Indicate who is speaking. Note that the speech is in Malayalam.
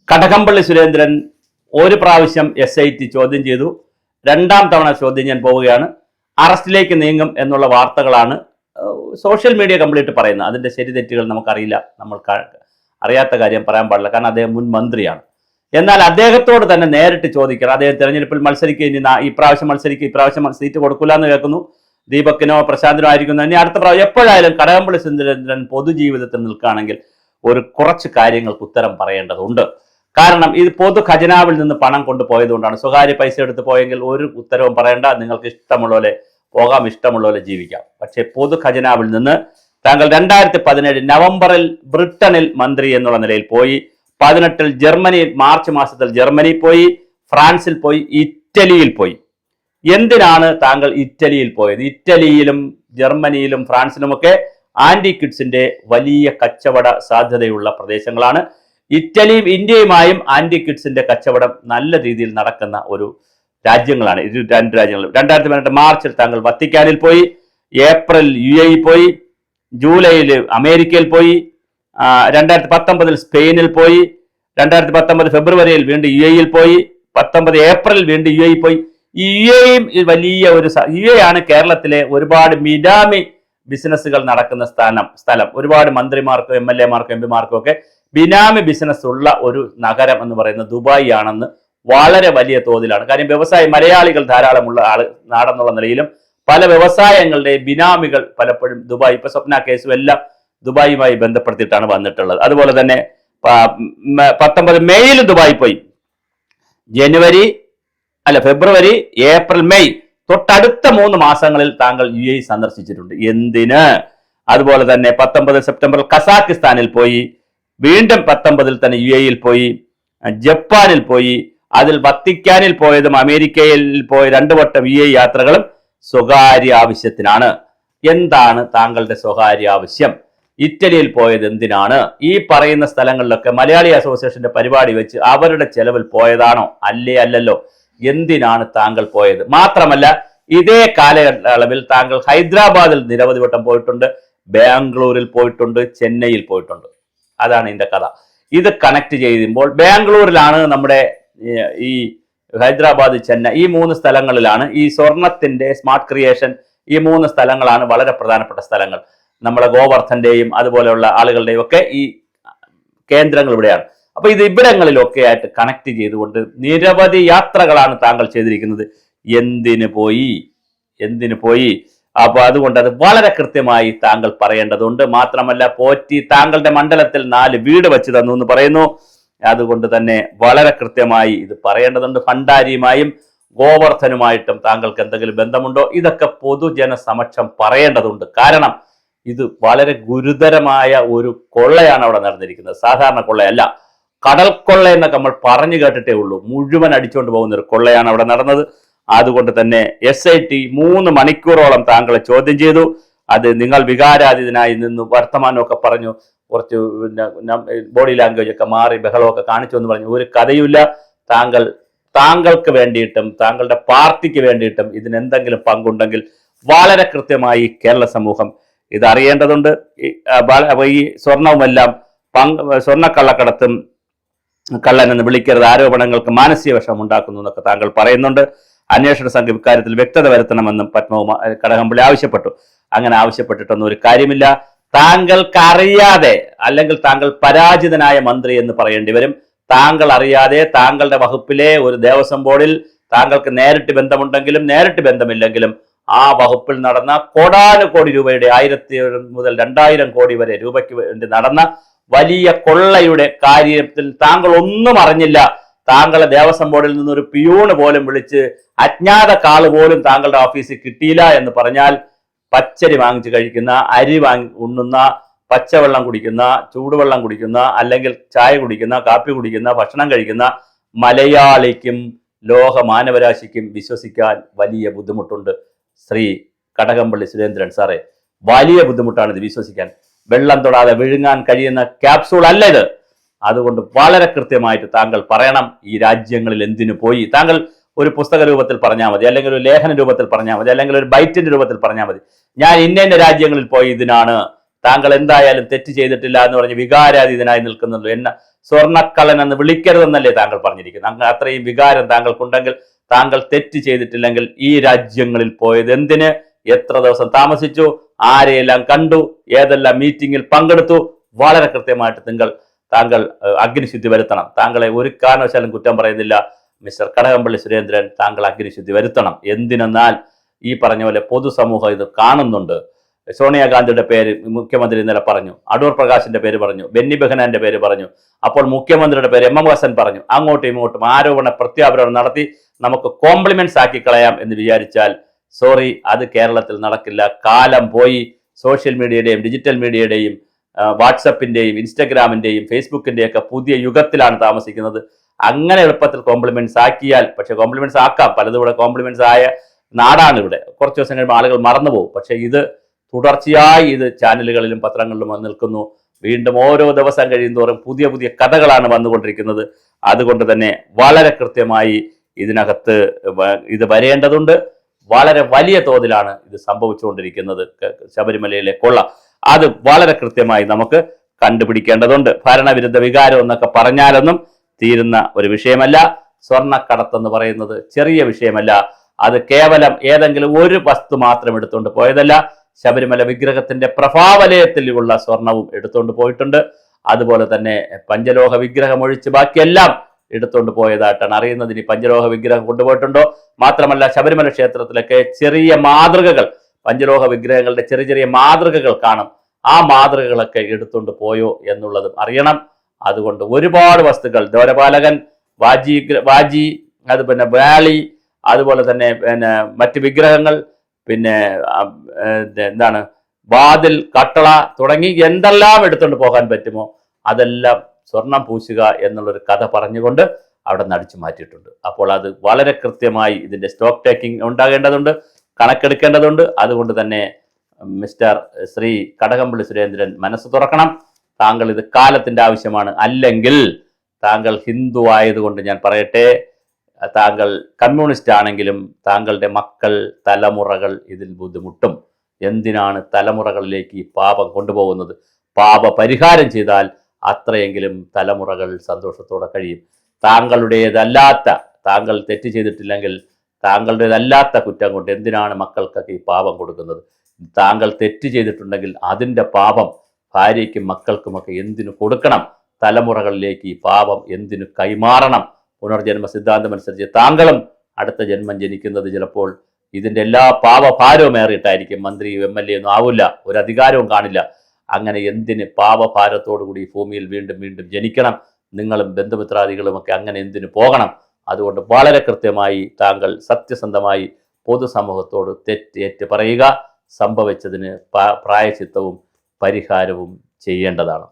Speaker 1: കടകംപള്ളി സുരേന്ദ്രൻ ഒരു പ്രാവശ്യം SIT ചോദ്യം ചെയ്തു. രണ്ടാം തവണ ചോദ്യം ചെയ്യാൻ പോവുകയാണ്. അറസ്റ്റിലേക്ക് നീങ്ങും എന്നുള്ള വാർത്തകളാണ് സോഷ്യൽ മീഡിയ കംപ്ലീറ്റ് പറയുന്നത്. അതിന്റെ ശരി തെറ്റുകൾ നമുക്കറിയില്ല, നമ്മൾ അറിയാത്ത കാര്യം പറയാൻ പാടില്ല, കാരണം അദ്ദേഹം മുൻ മന്ത്രിയാണ്. എന്നാൽ അദ്ദേഹത്തോട് തന്നെ നേരിട്ട് ചോദിക്കണം. അദ്ദേഹം തെരഞ്ഞെടുപ്പിൽ മത്സരിക്കുക, ഇനി ഇപ്രാവശ്യം മത്സരിക്കുക, ഇപ്രാവശ്യം സീറ്റ് കൊടുക്കില്ല എന്ന് കേൾക്കുന്നു. ദീപക്കിനോ പ്രശാന്തിനോ ആയിരിക്കുന്നു. ഇനി അടുത്ത പ്രാവശ്യം എപ്പോഴായാലും കടകംപള്ളി സുരേന്ദ്രൻ പൊതുജീവിതത്തിൽ നിൽക്കുകയാണെങ്കിൽ കുറച്ച് കാര്യങ്ങൾക്ക് ഉത്തരം പറയേണ്ടതുണ്ട്. കാരണം ഇത് പൊതു ഖജനാവിൽ നിന്ന് പണം കൊണ്ടുപോയതുകൊണ്ടാണ്. സ്വകാര്യ പൈസ എടുത്ത് പോയെങ്കിൽ ഒരു ഉത്തരവും പറയേണ്ട, നിങ്ങൾക്ക് ഇഷ്ടമുള്ള പോലെ പോകാം, ഇഷ്ടമുള്ള പോലെ ജീവിക്കാം. പക്ഷേ പൊതു ഖജനാവിൽ നിന്ന് താങ്കൾ 2017 നവംബറിൽ ബ്രിട്ടനിൽ മന്ത്രി എന്നുള്ള നിലയിൽ പോയി, 18 ജർമ്മനി, മാർച്ച് മാസത്തിൽ ജർമ്മനി പോയി, ഫ്രാൻസിൽ പോയി, ഇറ്റലിയിൽ പോയി. എന്തിനാണ് താങ്കൾ ഇറ്റലിയിൽ പോയത്? ഇറ്റലിയിലും ജർമ്മനിയിലും ഫ്രാൻസിലുമൊക്കെ ആന്റി കിഡ്സിന്റെ വലിയ കച്ചവട സാധ്യതയുള്ള പ്രദേശങ്ങളാണ്. ഇറ്റലിയും ഇന്ത്യയുമായും ആന്റി കിഡ്സിന്റെ കച്ചവടം നല്ല രീതിയിൽ നടക്കുന്ന ഒരു രാജ്യങ്ങളാണ് ഇത്. രണ്ട് രാജ്യങ്ങൾ. 2018 മാർച്ചിൽ താങ്കൾ വത്തിക്കാനിൽ പോയി, ഏപ്രിൽ UAE പോയി, ജൂലൈയിൽ അമേരിക്കയിൽ പോയി, 2019 സ്പെയിനിൽ പോയി, 2019 ഫെബ്രുവരിയിൽ വീണ്ടും UAEയിൽ പോയി, 19 ഏപ്രിലിൽ വീണ്ടും UAE പോയി. ഈ UAEയും വലിയ ഒരു UAE ആണ് കേരളത്തിലെ ഒരുപാട് മിനാമി ബിസിനസ്സുകൾ നടക്കുന്ന സ്ഥലം. ഒരുപാട് മന്ത്രിമാർക്കും MLA മാർക്കും MP മാർക്കും ഒക്കെ ബിനാമി ബിസിനസ് ഉള്ള ഒരു നഗരം എന്ന് പറയുന്നത് ദുബായ് ആണെന്ന് വളരെ വലിയ തോതിലാണ്. കാര്യം മലയാളികൾ ധാരാളമുള്ള നാടെന്നുള്ള നിലയിലും പല വ്യവസായങ്ങളുടെ ബിനാമികൾ പലപ്പോഴും ദുബായ്, ഇപ്പൊ സ്വപ്ന കേസും എല്ലാം ദുബായുമായി ബന്ധപ്പെടുത്തിയിട്ടാണ് വന്നിട്ടുള്ളത്. അതുപോലെ തന്നെ 19 മെയ്യിൽ ദുബായ് പോയി, ഫെബ്രുവരി, ഏപ്രിൽ, മെയ് തൊട്ടടുത്ത 3 മാസങ്ങളിൽ താങ്കൾ UAE സന്ദർശിച്ചിട്ടുണ്ട്. എന്തിന്? അതുപോലെ തന്നെ 19 സെപ്റ്റംബറിൽ കസാക്കിസ്ഥാനിൽ പോയി, വീണ്ടും 19 തന്നെ UAEയിൽ പോയി, ജപ്പാനിൽ പോയി, അതിൽ വത്തിക്കാനിൽ പോയതും അമേരിക്കയിൽ പോയ 2 വട്ടം UAE യാത്രകളും സ്വകാര്യ ആവശ്യത്തിനാണ്. എന്താണ് താങ്കളുടെ സ്വകാര്യ ആവശ്യം? ഇറ്റലിയിൽ പോയത് എന്തിനാണ്? ഈ പറയുന്ന സ്ഥലങ്ങളിലൊക്കെ മലയാളി അസോസിയേഷന്റെ പരിപാടി വെച്ച് അവരുടെ ചെലവിൽ പോയതാണോ? അല്ലല്ലോ. എന്തിനാണ് താങ്കൾ പോയത്? മാത്രമല്ല, ഇതേ കാലയളവിൽ താങ്കൾ ഹൈദരാബാദിൽ നിരവധി വട്ടം പോയിട്ടുണ്ട്, ബാംഗ്ലൂരിൽ പോയിട്ടുണ്ട്, ചെന്നൈയിൽ പോയിട്ടുണ്ട്. അതാണ് ഇതിന്റെ കഥ. ഇത് കണക്ട് ചെയ്യുമ്പോൾ ബാംഗ്ലൂരിലാണ് നമ്മുടെ ഈ ഹൈദരാബാദ്, ചെന്നൈ, ഈ 3 സ്ഥലങ്ങളിലാണ് ഈ സ്വർണത്തിന്റെ സ്മാർട്ട് ക്രിയേഷൻ. ഈ 3 സ്ഥലങ്ങളാണ് വളരെ പ്രധാനപ്പെട്ട സ്ഥലങ്ങൾ. നമ്മളെ ഗോവർദ്ധന്റെയും അതുപോലെയുള്ള ആളുകളുടെയും ഒക്കെ ഈ കേന്ദ്രങ്ങൾ ഇവിടെയാണ്. അപ്പൊ ഇത് ഇവിടങ്ങളിലൊക്കെ ആയിട്ട് കണക്ട് ചെയ്തുകൊണ്ട് നിരവധി യാത്രകളാണ് താങ്കൾ ചെയ്തിരിക്കുന്നത്. എന്തിനു പോയി? അപ്പൊ അതുകൊണ്ട് അത് വളരെ കൃത്യമായി താങ്കൾ പറയേണ്ടതുണ്ട്. മാത്രമല്ല, പോറ്റി താങ്കളുടെ മണ്ഡലത്തിൽ 4 വീട് വെച്ച് തന്നു എന്ന് പറയുന്നു. അതുകൊണ്ട് തന്നെ വളരെ കൃത്യമായി ഇത് പറയേണ്ടതുണ്ട്. ഭണ്ഡാരിയുമായും ഗോവർദ്ധനുമായിട്ടും താങ്കൾക്ക് എന്തെങ്കിലും ബന്ധമുണ്ടോ? ഇതൊക്കെ പൊതുജന സമക്ഷം പറയേണ്ടതുണ്ട്. കാരണം ഇത് വളരെ ഗുരുതരമായ ഒരു കൊള്ളയാണ് അവിടെ നടന്നിരിക്കുന്നത്. സാധാരണ കൊള്ളയല്ല, കടൽ കൊള്ള എന്നൊക്കെ നമ്മൾ പറഞ്ഞു കേട്ടിട്ടേ ഉള്ളൂ. മുഴുവൻ അടിച്ചുകൊണ്ട് പോകുന്ന ഒരു കൊള്ളയാണ് അവിടെ നടന്നത്. അതുകൊണ്ട് തന്നെ SIT 3 മണിക്കൂറോളം താങ്കളെ ചോദ്യം ചെയ്തു. അത് നിങ്ങൾ വികാരാതീതനായി നിന്ന് വർത്തമാനമൊക്കെ പറഞ്ഞു, കുറച്ച് ബോഡി ലാംഗ്വേജ് ഒക്കെ മാറി ബഹളമൊക്കെ കാണിച്ചു എന്ന് പറഞ്ഞു. ഒരു കഥയുമില്ല. താങ്കൾക്ക് വേണ്ടിയിട്ടും താങ്കളുടെ പാർട്ടിക്ക് വേണ്ടിയിട്ടും ഇതിനെന്തെങ്കിലും പങ്കുണ്ടെങ്കിൽ വളരെ കൃത്യമായി കേരള സമൂഹം ഇത് അറിയേണ്ടതുണ്ട്. ഈ സ്വർണവുമെല്ലാം സ്വർണ്ണക്കള്ളക്കടത്തും കള്ളനെന്ന് വിളിക്കരുത്, ആരോപണങ്ങൾക്ക് മാനസിക വിഷമം ഉണ്ടാക്കുന്നു എന്നൊക്കെ താങ്കൾ പറയുന്നുണ്ട്. അന്വേഷണ സംഘം ഇക്കാര്യത്തിൽ വ്യക്തത വരുത്തണമെന്നും കടകംപള്ളി ആവശ്യപ്പെട്ടു. അങ്ങനെ ആവശ്യപ്പെട്ടിട്ടൊന്നും ഒരു കാര്യമില്ല. താങ്കൾക്ക് അറിയാതെ, അല്ലെങ്കിൽ താങ്കൾ പരാജിതനായ മന്ത്രി എന്ന് പറയേണ്ടി വരും. താങ്കൾ അറിയാതെ താങ്കളുടെ വകുപ്പിലെ ഒരു ദേവസ്വം ബോർഡിൽ താങ്കൾക്ക് നേരിട്ട് ബന്ധമുണ്ടെങ്കിലും നേരിട്ട് ബന്ധമില്ലെങ്കിലും ആ വകുപ്പിൽ നടന്ന കോടാനുകോടി രൂപയുടെ 1000 മുതൽ 2000 കോടി വരെ രൂപയ്ക്ക് വേണ്ടി നടന്ന വലിയ കൊള്ളയുടെ കാര്യത്തിൽ താങ്കൾ ഒന്നും അറിഞ്ഞില്ല. താങ്കളെ ദേവസ്വം ബോർഡിൽ നിന്നൊരു പിയൂണ് പോലും വിളിച്ച് അജ്ഞാത കാള് പോലും താങ്കളുടെ ഓഫീസിൽ കിട്ടിയില്ല എന്ന് പറഞ്ഞാൽ, പച്ചരി വാങ്ങിച്ച് കഴിക്കുന്ന, അരി ഉണ്ണുന്ന, പച്ചവെള്ളം കുടിക്കുന്ന, ചൂടുവെള്ളം കുടിക്കുന്ന, അല്ലെങ്കിൽ ചായ കുടിക്കുന്ന, കാപ്പി കുടിക്കുന്ന, ഭക്ഷണം കഴിക്കുന്ന മലയാളിക്കും ലോക മാനവരാശിക്കും വിശ്വസിക്കാൻ വലിയ ബുദ്ധിമുട്ടുണ്ട്. ശ്രീ കടകംപള്ളി സുരേന്ദ്രൻ സാറേ, വലിയ ബുദ്ധിമുട്ടാണ് ഇത് വിശ്വസിക്കാൻ. വെള്ളം തൊടാതെ വിഴുങ്ങാൻ കഴിയുന്ന ക്യാപ്സൂൾ അല്ല ഇത്. അതുകൊണ്ട് വളരെ കൃത്യമായിട്ട് താങ്കൾ പറയണം, ഈ രാജ്യങ്ങളിൽ എന്തിനു പോയി. താങ്കൾ ഒരു പുസ്തക രൂപത്തിൽ പറഞ്ഞാൽ മതി, അല്ലെങ്കിൽ ഒരു ലേഖന രൂപത്തിൽ പറഞ്ഞാൽ മതി, അല്ലെങ്കിൽ ഒരു ബൈറ്റിന്റെ രൂപത്തിൽ പറഞ്ഞാൽ മതി. ഞാൻ ഇന്ന രാജ്യങ്ങളിൽ പോയി ഇതിനാണ്, താങ്കൾ എന്തായാലും തെറ്റ് ചെയ്തിട്ടില്ല എന്ന് പറഞ്ഞ് വികാരാതീതനായി നിൽക്കുന്നുള്ളൂ. സ്വർണ്ണക്കള്ളൻ എന്ന് വിളിക്കരുതെന്നല്ലേ താങ്കൾ പറഞ്ഞിരിക്കുന്നത്? അങ്ങ് അത്രയും വികാരം താങ്കൾക്കുണ്ടെങ്കിൽ, താങ്കൾ തെറ്റ് ചെയ്തിട്ടില്ലെങ്കിൽ ഈ രാജ്യങ്ങളിൽ പോയത് എന്തിന്, എത്ര ദിവസം താമസിച്ചു, ആരെയെല്ലാം കണ്ടു, ഏതെല്ലാം മീറ്റിംഗിൽ പങ്കെടുത്തു, വളരെ കൃത്യമായിട്ട് താങ്കൾ അഗ്നിശുദ്ധി വരുത്തണം. താങ്കളെ ഒരു കാരണവശാലും കുറ്റം പറയുന്നില്ല മിസ്റ്റർ കടകംപള്ളി സുരേന്ദ്രൻ, താങ്കൾ അഗ്നിശുദ്ധി വരുത്തണം. എന്തിനെന്നാൽ ഈ പറഞ്ഞ പോലെ പൊതുസമൂഹം ഇത് കാണുന്നുണ്ട്. സോണിയാഗാന്ധിയുടെ പേര് മുഖ്യമന്ത്രി ഇന്നലെ പറഞ്ഞു, അടൂർ പ്രകാശിന്റെ പേര് പറഞ്ഞു, ബെന്നി ബെഹനാന്റെ പേര് പറഞ്ഞു, അപ്പോൾ മുഖ്യമന്ത്രിയുടെ പേര് എം ഹസൻ പറഞ്ഞു. അങ്ങോട്ടും ഇങ്ങോട്ടും ആരോപണ പ്രത്യാരോപണം നടത്തി നമുക്ക് കോംപ്ലിമെന്റ്സ് ആക്കി കളയാം എന്ന് വിചാരിച്ചാൽ സോറി, അത് കേരളത്തിൽ നടക്കില്ല. കാലം പോയി. സോഷ്യൽ മീഡിയയുടെയും ഡിജിറ്റൽ മീഡിയയുടെയും വാട്സപ്പിന്റെയും ഇൻസ്റ്റഗ്രാമിന്റെയും ഫേസ്ബുക്കിന്റെയും ഒക്കെ പുതിയ യുഗത്തിലാണ് താമസിക്കുന്നത്. അങ്ങനെ എളുപ്പത്തിൽ കോംപ്ലിമെന്റ്സ് ആക്കിയാൽ, പക്ഷെ കോംപ്ലിമെന്റ്സ് ആക്കാം, പലതും ഇവിടെ കോംപ്ലിമെന്റ്സ് ആയ നാടാണ് ഇവിടെ. കുറച്ച് ദിവസം കഴിയുമ്പോൾ ആളുകൾ മറന്നുപോകും. പക്ഷെ ഇത് തുടർച്ചയായി ഇത് ചാനലുകളിലും പത്രങ്ങളിലും വന്ന് നിൽക്കുന്നു. വീണ്ടും ഓരോ ദിവസം കഴിയുന്തോറും പുതിയ പുതിയ കഥകളാണ് വന്നുകൊണ്ടിരിക്കുന്നത്. അതുകൊണ്ട് തന്നെ വളരെ കൃത്യമായി ഇതിനകത്ത് ഇത് വരേണ്ടതുണ്ട്. വളരെ വലിയ തോതിലാണ് ഇത് സംഭവിച്ചുകൊണ്ടിരിക്കുന്നത്. ശബരിമലയിലെ കൊള്ള അത് വളരെ കൃത്യമായി നമുക്ക് കണ്ടുപിടിക്കേണ്ടതുണ്ട്. ഭരണവിരുദ്ധ വികാരം എന്നൊക്കെ പറഞ്ഞാലൊന്നും തീരുന്ന ഒരു വിഷയമല്ല. സ്വർണ്ണക്കടത്തെന്ന് പറയുന്നത് ചെറിയ വിഷയമല്ല. അത് കേവലം ഏതെങ്കിലും ഒരു വസ്തു മാത്രം എടുത്തുകൊണ്ട് പോയതല്ല. ശബരിമല വിഗ്രഹത്തിന്റെ പ്രഭാവലയത്തിലുള്ള സ്വർണവും എടുത്തുകൊണ്ട് പോയിട്ടുണ്ട്. അതുപോലെ തന്നെ പഞ്ചലോഹ വിഗ്രഹം ഒഴിച്ച് ബാക്കിയെല്ലാം എടുത്തുകൊണ്ട് പോയതായിട്ടാണ് അറിയുന്നത്. ഇനി പഞ്ചലോഹ വിഗ്രഹം കൊണ്ടുപോയിട്ടുണ്ടോ? മാത്രമല്ല ശബരിമല ക്ഷേത്രത്തിലൊക്കെ ചെറിയ മാതൃകകൾ, പഞ്ചലോഹ വിഗ്രഹങ്ങളുടെ ചെറിയ ചെറിയ മാതൃകകൾ കാണും. ആ മാതൃകകളൊക്കെ എടുത്തുകൊണ്ട് പോയോ എന്നുള്ളതും അറിയണം. അതുകൊണ്ട് ഒരുപാട് വസ്തുക്കൾ, ദ്വാരപാലകൻ, വാജി, അത് പിന്നെ വ്യാളി, അതുപോലെ തന്നെ മറ്റ് വിഗ്രഹങ്ങൾ, പിന്നെ എന്താണ് വാതിൽ, കട്ടള തുടങ്ങി എന്തെല്ലാം എടുത്തുകൊണ്ട് പോകാൻ പറ്റുമോ അതെല്ലാം സ്വർണം പൂശുക എന്നുള്ളൊരു കഥ പറഞ്ഞുകൊണ്ട് അവിടെ നടിച്ചു മാറ്റിയിട്ടുണ്ട്. അപ്പോൾ അത് വളരെ കൃത്യമായി ഇതിന്റെ സ്റ്റോക്ക് ടേക്കിംഗ് ഉണ്ടാകേണ്ടതുണ്ട്, കണക്കെടുക്കേണ്ടതുണ്ട്. അതുകൊണ്ട് തന്നെ മിസ്റ്റർ ശ്രീ കടകംപള്ളി സുരേന്ദ്രൻ മനസ്സ് തുറക്കണം. താങ്കൾ ഇത് കാലത്തിന്റെ ആവശ്യമാണ്. അല്ലെങ്കിൽ താങ്കൾ ഹിന്ദു ആയതുകൊണ്ട് ഞാൻ പറയട്ടെ, താങ്കൾ കമ്മ്യൂണിസ്റ്റ് ആണെങ്കിലും താങ്കളുടെ മക്കൾ, തലമുറകൾ ഇതിൽ ബുദ്ധിമുട്ടും. എന്തിനാണ് തലമുറകളിലേക്ക് ഈ പാപം കൊണ്ടുപോകുന്നത്? പാപ പരിഹാരം ചെയ്താൽ അത്രയെങ്കിലും തലമുറകൾ സന്തോഷത്തോടെ കഴിയും. താങ്കളുടേതല്ലാത്ത, താങ്കൾ തെറ്റ് ചെയ്തിട്ടില്ലെങ്കിൽ താങ്കളുടേതല്ലാത്ത കുറ്റം കൊണ്ട് എന്തിനാണ് മക്കൾക്കൊക്കെ ഈ പാപം കൊടുക്കുന്നത്? താങ്കൾ തെറ്റ് ചെയ്തിട്ടുണ്ടെങ്കിൽ അതിൻ്റെ പാപം ഭാര്യയ്ക്കും മക്കൾക്കുമൊക്കെ എന്തിനു കൊടുക്കണം? തലമുറകളിലേക്ക് ഈ പാപം എന്തിനു കൈമാറണം? പുനർജന്മ സിദ്ധാന്തം അനുസരിച്ച് താങ്കളും അടുത്ത ജന്മം ജനിക്കുന്നത് ചിലപ്പോൾ ഇതിൻ്റെ എല്ലാ പാപഭാരവും ഏറിയിട്ടായിരിക്കും. മന്ത്രിയും MLA ഒന്നും ആവില്ല, ഒരു അധികാരവും കാണില്ല. അങ്ങനെ എന്തിന് പാപഭാരത്തോടുകൂടി ഭൂമിയിൽ വീണ്ടും വീണ്ടും ജനിക്കണം? നിങ്ങളും ബന്ധുമിത്രാദികളുമൊക്കെ അങ്ങനെ എന്തിനു പോകണം? അതുകൊണ്ട് വളരെ കൃത്യമായി താങ്കൾ സത്യസന്ധമായി പൊതുസമൂഹത്തോട് തെറ്റേറ്റ് പറയുക. സംഭവിച്ചതിന് പ്രായശ്ചിത്തവും പരിഹാരവും ചെയ്യേണ്ടതാണ്.